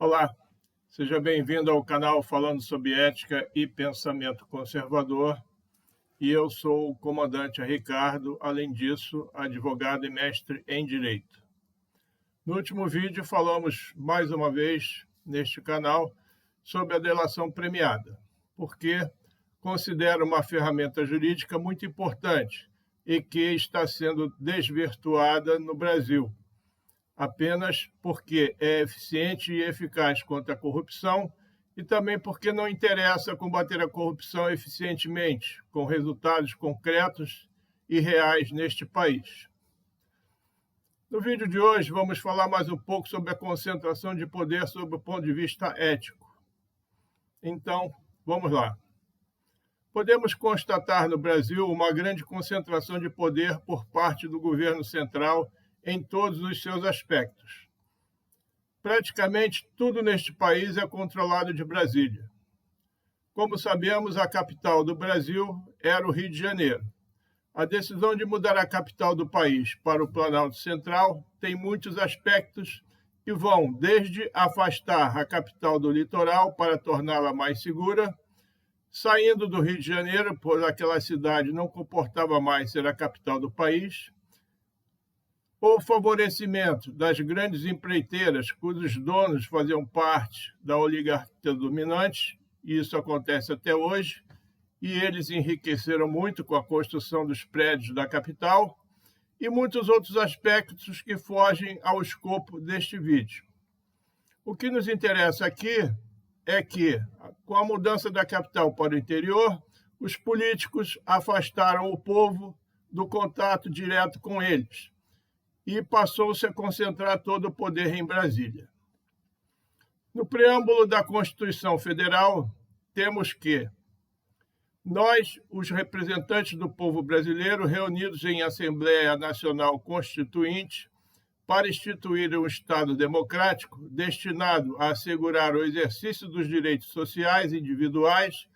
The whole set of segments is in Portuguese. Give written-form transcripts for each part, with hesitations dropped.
Olá, seja bem-vindo ao canal falando sobre ética e pensamento conservador. E eu sou o comandante Ricardo, além disso, advogado e mestre em Direito. No último vídeo falamos mais uma vez neste canal sobre a delação premiada, porque considero uma ferramenta jurídica muito importante e que está sendo desvirtuada no Brasil, apenas porque é eficiente e eficaz contra a corrupção e também porque não interessa combater a corrupção eficientemente, com resultados concretos e reais neste país. No vídeo de hoje, vamos falar mais um pouco sobre a concentração de poder sob o ponto de vista ético. Então, vamos lá. Podemos constatar no Brasil uma grande concentração de poder por parte do governo central em todos os seus aspectos. Praticamente tudo neste país é controlado de Brasília. Como sabemos, a capital do Brasil era o Rio de Janeiro. A decisão de mudar a capital do país para o Planalto Central tem muitos aspectos que vão desde afastar a capital do litoral para torná-la mais segura, saindo do Rio de Janeiro, pois aquela cidade não comportava mais ser a capital do país, o favorecimento das grandes empreiteiras, cujos donos faziam parte da oligarquia dominante, e isso acontece até hoje, e eles enriqueceram muito com a construção dos prédios da capital, e muitos outros aspectos que fogem ao escopo deste vídeo. O que nos interessa aqui é que, com a mudança da capital para o interior, os políticos afastaram o povo do contato direto com eles, e passou-se a concentrar todo o poder em Brasília. No preâmbulo da Constituição Federal, temos que nós, os representantes do povo brasileiro, reunidos em Assembleia Nacional Constituinte, para instituir um Estado democrático destinado a assegurar o exercício dos direitos sociais individuais,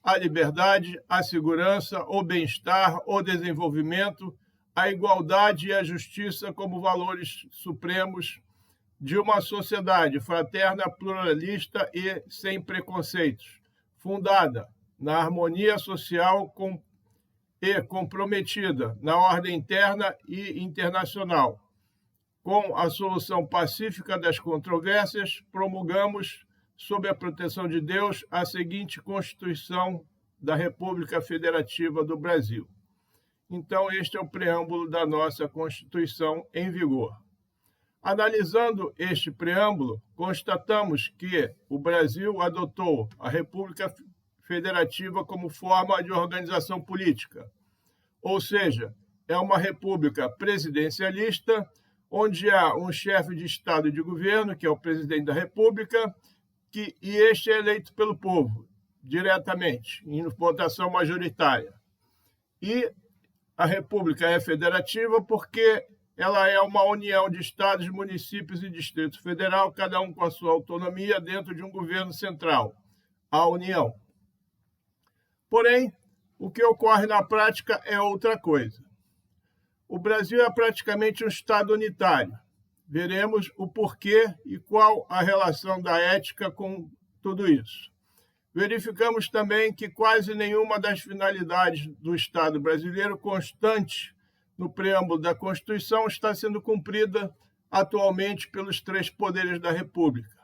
a liberdade, a segurança, o bem-estar, o desenvolvimento, a igualdade e a justiça como valores supremos de uma sociedade fraterna, pluralista e sem preconceitos, fundada na harmonia social e comprometida na ordem interna e internacional. Com a solução pacífica das controvérsias, promulgamos, sob a proteção de Deus, a seguinte Constituição da República Federativa do Brasil. Então, este é o preâmbulo da nossa Constituição em vigor. Analisando este preâmbulo, constatamos que o Brasil adotou a República Federativa como forma de organização política, ou seja, é uma república presidencialista, onde há um chefe de Estado e de governo, que é o presidente da República, e este é eleito pelo povo, diretamente, em votação majoritária. E a República é federativa porque ela é uma união de estados, municípios e Distrito Federal, cada um com a sua autonomia dentro de um governo central, a União. Porém, o que ocorre na prática é outra coisa. O Brasil é praticamente um Estado unitário. Veremos o porquê e qual a relação da ética com tudo isso. Verificamos também que quase nenhuma das finalidades do Estado brasileiro constante no preâmbulo da Constituição está sendo cumprida atualmente pelos três poderes da República.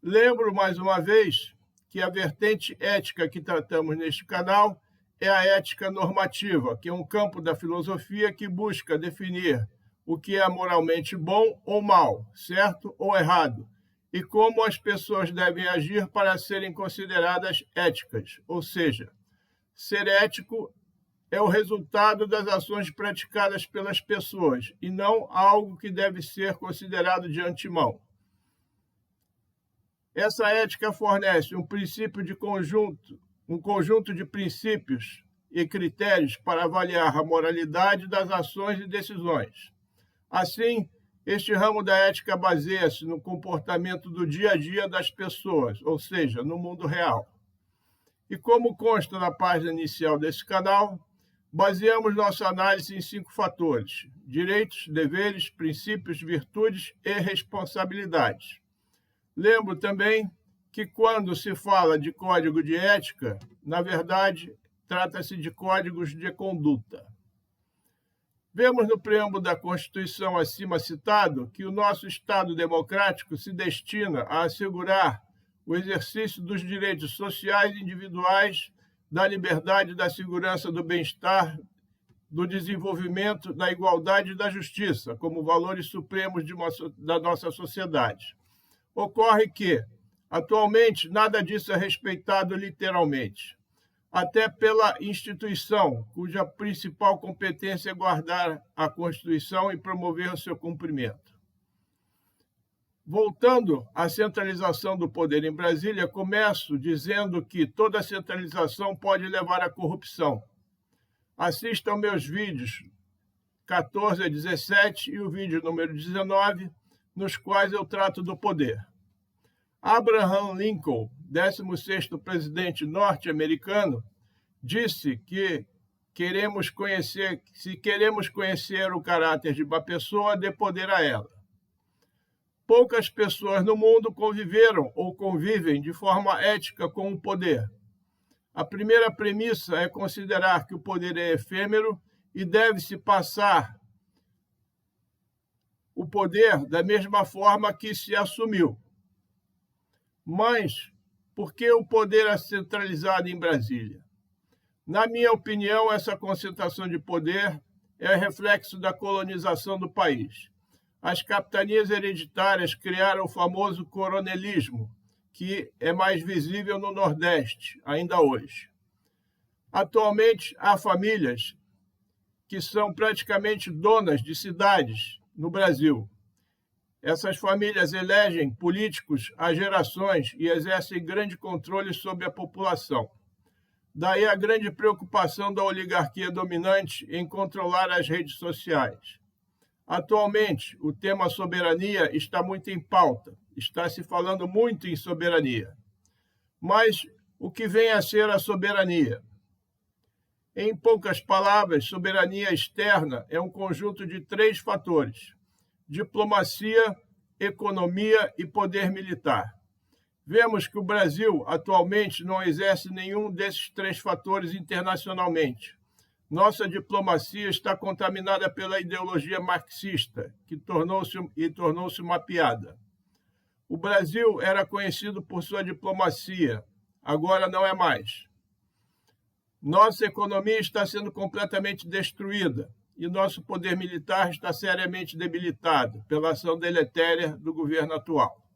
Lembro, mais uma vez, que a vertente ética que tratamos neste canal é a ética normativa, que é um campo da filosofia que busca definir o que é moralmente bom ou mal, certo ou errado, e como as pessoas devem agir para serem consideradas éticas, ou seja, ser ético é o resultado das ações praticadas pelas pessoas e não algo que deve ser considerado de antemão. Essa ética fornece um conjunto de princípios e critérios para avaliar a moralidade das ações e decisões. Assim, este ramo da ética baseia-se no comportamento do dia a dia das pessoas, ou seja, no mundo real. E como consta na página inicial desse canal, baseamos nossa análise em 5 fatores: direitos, deveres, princípios, virtudes e responsabilidades. Lembro também que quando se fala de código de ética, na verdade, trata-se de códigos de conduta. Vemos no preâmbulo da Constituição acima citado que o nosso Estado democrático se destina a assegurar o exercício dos direitos sociais individuais, da liberdade, da segurança, do bem-estar, do desenvolvimento, da igualdade e da justiça, como valores supremos da nossa sociedade. Ocorre que, atualmente, nada disso é respeitado literalmente, até pela instituição, cuja principal competência é guardar a Constituição e promover o seu cumprimento. Voltando à centralização do poder em Brasília, começo dizendo que toda centralização pode levar à corrupção. Assista aos meus vídeos 14 a 17 e o vídeo número 19, nos quais eu trato do poder. Abraham Lincoln, 16º presidente norte-americano, disse que se queremos conhecer o caráter de uma pessoa, dê poder a ela. Poucas pessoas no mundo conviveram ou convivem de forma ética com o poder. A primeira premissa é considerar que o poder é efêmero e deve-se passar o poder da mesma forma que se assumiu. Mas por que o poder é centralizado em Brasília? Na minha opinião, essa concentração de poder é reflexo da colonização do país. As capitanias hereditárias criaram o famoso coronelismo, que é mais visível no Nordeste, ainda hoje. Atualmente, há famílias que são praticamente donas de cidades no Brasil. Essas famílias elegem políticos há gerações e exercem grande controle sobre a população. Daí a grande preocupação da oligarquia dominante em controlar as redes sociais. Atualmente, o tema soberania está muito em pauta, está se falando muito em soberania. Mas o que vem a ser a soberania? Em poucas palavras, soberania externa é um conjunto de 3 fatores: diplomacia, economia e poder militar. Vemos que o Brasil atualmente não exerce nenhum desses 3 fatores internacionalmente. Nossa diplomacia está contaminada pela ideologia marxista, que tornou-se uma piada. O Brasil era conhecido por sua diplomacia, agora não é mais. Nossa economia está sendo completamente destruída e nosso poder militar está seriamente debilitado pela ação deletéria do governo atual.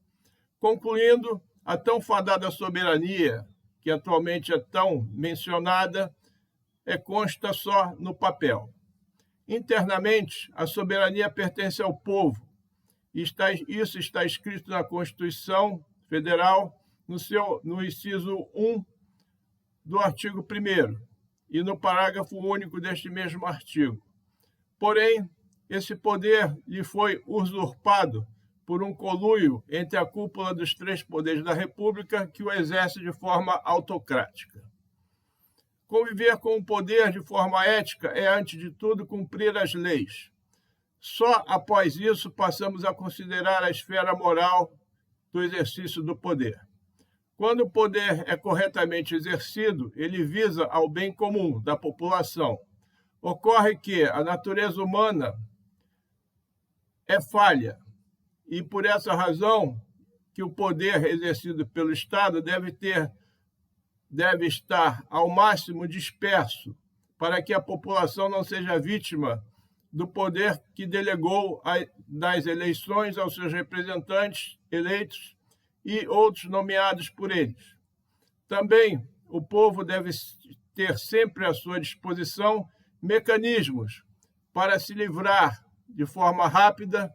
Concluindo, a tão fadada soberania, que atualmente é tão mencionada, consta só no papel. Internamente, a soberania pertence ao povo. Isso está escrito na Constituição Federal, no inciso 1 do artigo 1º e no parágrafo único deste mesmo artigo. Porém, esse poder lhe foi usurpado por um conluio entre a cúpula dos 3 poderes da República, que o exerce de forma autocrática. Conviver com o poder de forma ética é, antes de tudo, cumprir as leis. Só após isso passamos a considerar a esfera moral do exercício do poder. Quando o poder é corretamente exercido, ele visa ao bem comum da população. Ocorre que a natureza humana é falha, e por essa razão que o poder exercido pelo Estado deve estar ao máximo disperso, para que a população não seja vítima do poder que delegou nas eleições aos seus representantes eleitos e outros nomeados por eles. Também o povo deve ter sempre à sua disposição mecanismos para se livrar de forma rápida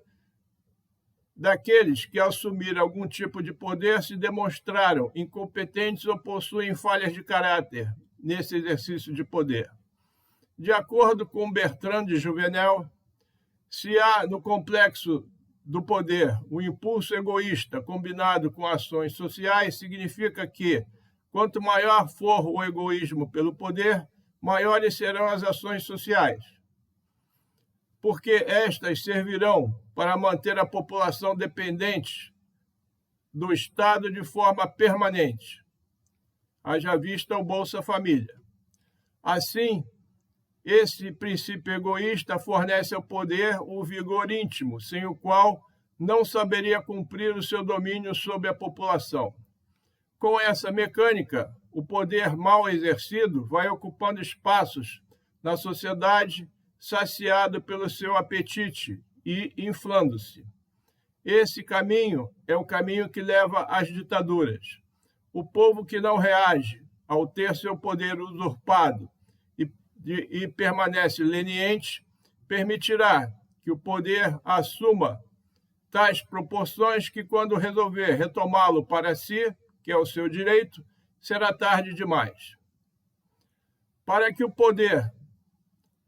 daqueles que, ao assumir algum tipo de poder, se demonstraram incompetentes ou possuem falhas de caráter nesse exercício de poder. De acordo com Bertrand de Juvenel, se há no complexo do poder o impulso egoísta combinado com ações sociais, significa que, quanto maior for o egoísmo pelo poder, maiores serão as ações sociais, porque estas servirão para manter a população dependente do Estado de forma permanente, haja vista o Bolsa Família. Assim, esse princípio egoísta fornece ao poder o vigor íntimo, sem o qual não saberia cumprir o seu domínio sobre a população. Com essa mecânica, o poder mal exercido vai ocupando espaços na sociedade, saciado pelo seu apetite e inflando-se. Esse caminho é o caminho que leva às ditaduras. O povo que não reage ao ter seu poder usurpado e permanece leniente, permitirá que o poder assuma tais proporções que, quando resolver retomá-lo para si, que é o seu direito, será tarde demais. Para que o poder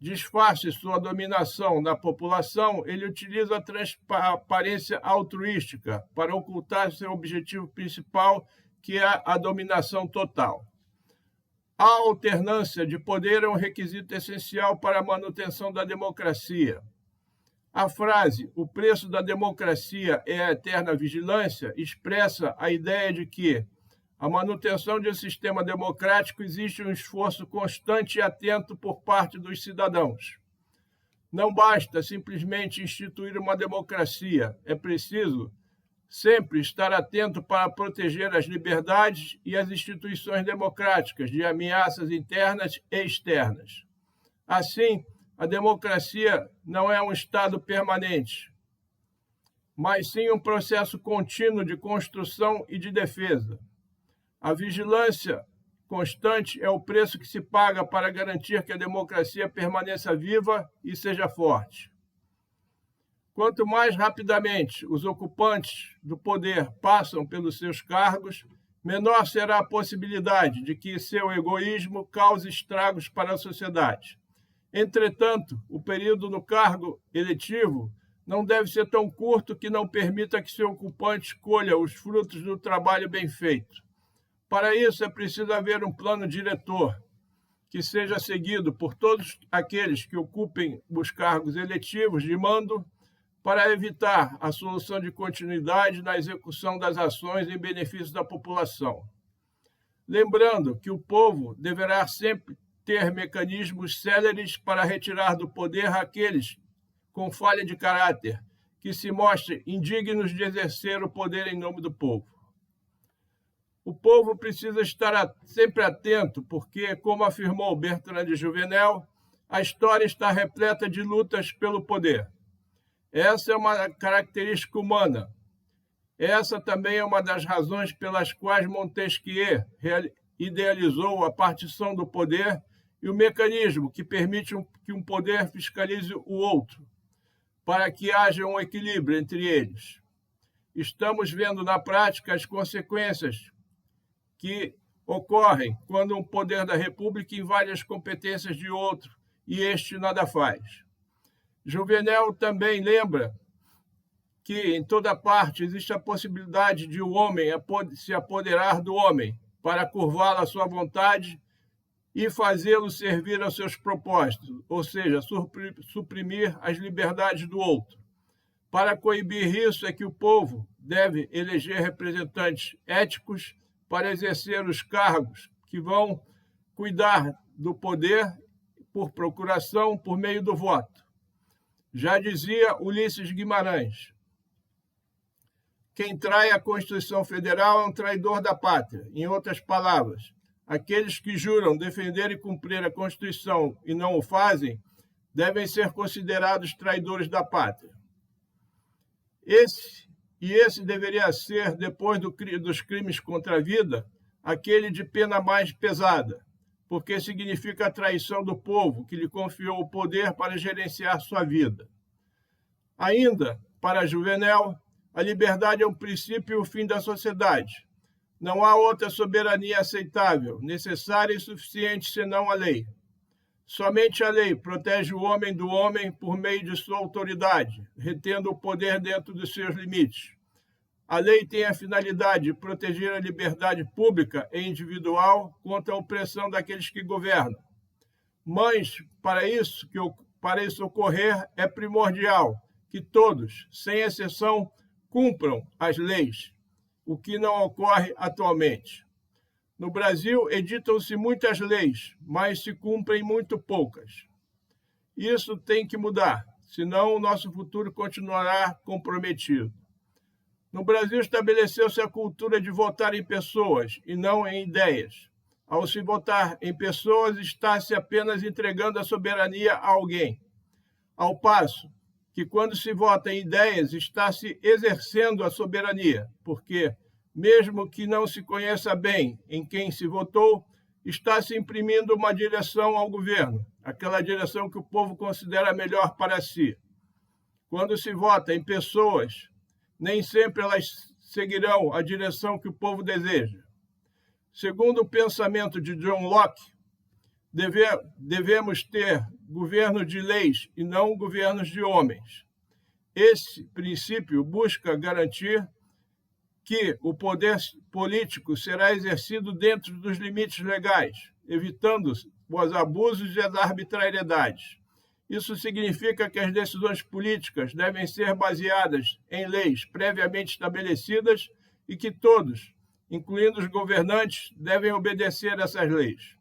disfarce sua dominação na população, ele utiliza a transparência altruística para ocultar seu objetivo principal, que é a dominação total. A alternância de poder é um requisito essencial para a manutenção da democracia. A frase "o preço da democracia é a eterna vigilância" expressa a ideia de que a manutenção de um sistema democrático exige um esforço constante e atento por parte dos cidadãos. Não basta simplesmente instituir uma democracia, é preciso sempre estar atento para proteger as liberdades e as instituições democráticas de ameaças internas e externas. Assim, a democracia não é um estado permanente, mas sim um processo contínuo de construção e de defesa. A vigilância constante é o preço que se paga para garantir que a democracia permaneça viva e seja forte. Quanto mais rapidamente os ocupantes do poder passam pelos seus cargos, menor será a possibilidade de que seu egoísmo cause estragos para a sociedade. Entretanto, o período no cargo eletivo não deve ser tão curto que não permita que seu ocupante colha os frutos do trabalho bem feito. Para isso, é preciso haver um plano diretor que seja seguido por todos aqueles que ocupem os cargos eletivos de mando, para evitar a solução de continuidade na execução das ações em benefício da população. Lembrando que o povo deverá sempre ter mecanismos céleres para retirar do poder aqueles com falha de caráter, que se mostrem indignos de exercer o poder em nome do povo. O povo precisa estar sempre atento, porque, como afirmou Bertrand de Juvenel, a história está repleta de lutas pelo poder. Essa é uma característica humana. Essa também é uma das razões pelas quais Montesquieu idealizou a partição do poder e o mecanismo que permite que um poder fiscalize o outro, para que haja um equilíbrio entre eles. Estamos vendo na prática as consequências que ocorrem quando um poder da República invade as competências de outro e este nada faz. Juvenel também lembra que em toda parte existe a possibilidade de o homem se apoderar do homem para curvá-lo à sua vontade e fazê-lo servir aos seus propósitos, ou seja, suprimir as liberdades do outro. Para coibir isso é que o povo deve eleger representantes éticos para exercer os cargos que vão cuidar do poder por procuração por meio do voto. Já dizia Ulisses Guimarães: quem trai a Constituição Federal é um traidor da pátria. Em outras palavras, aqueles que juram defender e cumprir a Constituição e não o fazem, devem ser considerados traidores da pátria. Esse deveria ser, depois dos crimes contra a vida, aquele de pena mais pesada, porque significa a traição do povo que lhe confiou o poder para gerenciar sua vida. Ainda, para Juvenel, a liberdade é o princípio e o fim da sociedade. Não há outra soberania aceitável, necessária e suficiente senão a lei. Somente a lei protege o homem do homem por meio de sua autoridade, retendo o poder dentro dos seus limites. A lei tem a finalidade de proteger a liberdade pública e individual contra a opressão daqueles que governam. Mas, para isso ocorrer, é primordial que todos, sem exceção, cumpram as leis. o que não ocorre atualmente. No Brasil, editam-se muitas leis, mas se cumprem muito poucas. Isso tem que mudar, senão o nosso futuro continuará comprometido. No Brasil, estabeleceu-se a cultura de votar em pessoas e não em ideias. Ao se votar em pessoas, está-se apenas entregando a soberania a alguém. Ao passo que, quando se vota em ideias, está-se exercendo a soberania, porque, mesmo que não se conheça bem em quem se votou, está se imprimindo uma direção ao governo, aquela direção que o povo considera melhor para si. Quando se vota em pessoas, nem sempre elas seguirão a direção que o povo deseja. Segundo o pensamento de John Locke, devemos ter governo de leis e não governos de homens. Esse princípio busca garantir que o poder político será exercido dentro dos limites legais, evitando os abusos e as arbitrariedades. Isso significa que as decisões políticas devem ser baseadas em leis previamente estabelecidas e que todos, incluindo os governantes, devem obedecer essas leis.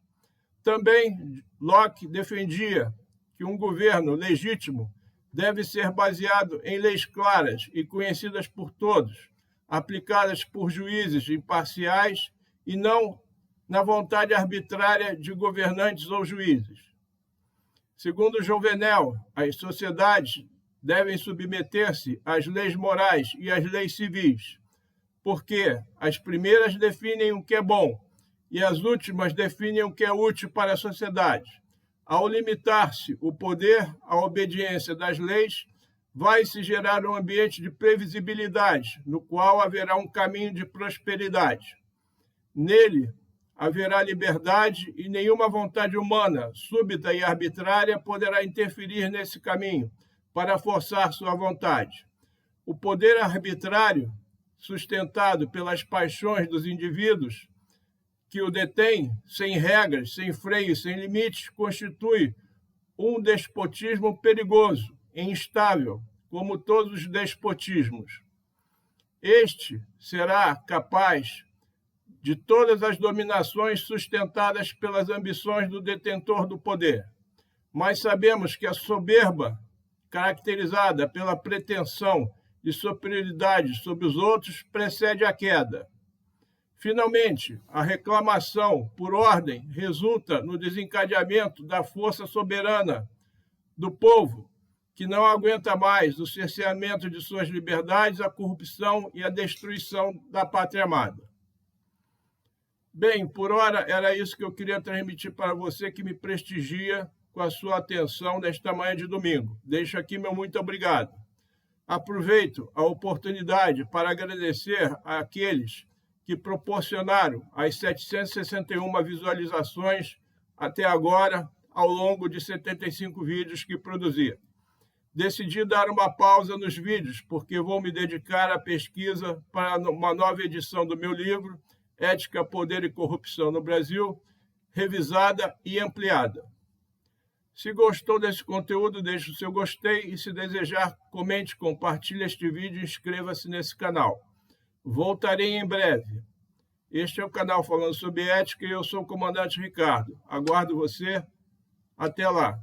Também Locke defendia que um governo legítimo deve ser baseado em leis claras e conhecidas por todos, aplicadas por juízes imparciais e não na vontade arbitrária de governantes ou juízes. Segundo Jouvenel, as sociedades devem submeter-se às leis morais e às leis civis, porque as primeiras definem o que é bom e as últimas definem o que é útil para a sociedade. Ao limitar-se o poder à obediência das leis, vai-se gerar um ambiente de previsibilidade, no qual haverá um caminho de prosperidade. Nele, haverá liberdade e nenhuma vontade humana, súbita e arbitrária, poderá interferir nesse caminho para forçar sua vontade. O poder arbitrário, sustentado pelas paixões dos indivíduos que o detêm, sem regras, sem freios, sem limites, constitui um despotismo perigoso e instável, como todos os despotismos. Este será capaz de todas as dominações sustentadas pelas ambições do detentor do poder. Mas sabemos que a soberba, caracterizada pela pretensão de superioridade sobre os outros, precede a queda. Finalmente, a reclamação por ordem resulta no desencadeamento da força soberana do povo, que não aguenta mais o cerceamento de suas liberdades, a corrupção e a destruição da pátria amada. Bem, por hora era isso que eu queria transmitir para você que me prestigia com a sua atenção nesta manhã de domingo. Deixo aqui meu muito obrigado. Aproveito a oportunidade para agradecer àqueles que proporcionaram as 761 visualizações até agora, ao longo de 75 vídeos que produzi. Decidi dar uma pausa nos vídeos, porque vou me dedicar à pesquisa para uma nova edição do meu livro, Ética, Poder e Corrupção no Brasil, revisada e ampliada. Se gostou desse conteúdo, deixe o seu gostei e, se desejar, comente, compartilhe este vídeo e inscreva-se nesse canal. Voltarei em breve. Este é o canal Falando sobre Ética e eu sou o comandante Ricardo. Aguardo você. Até lá.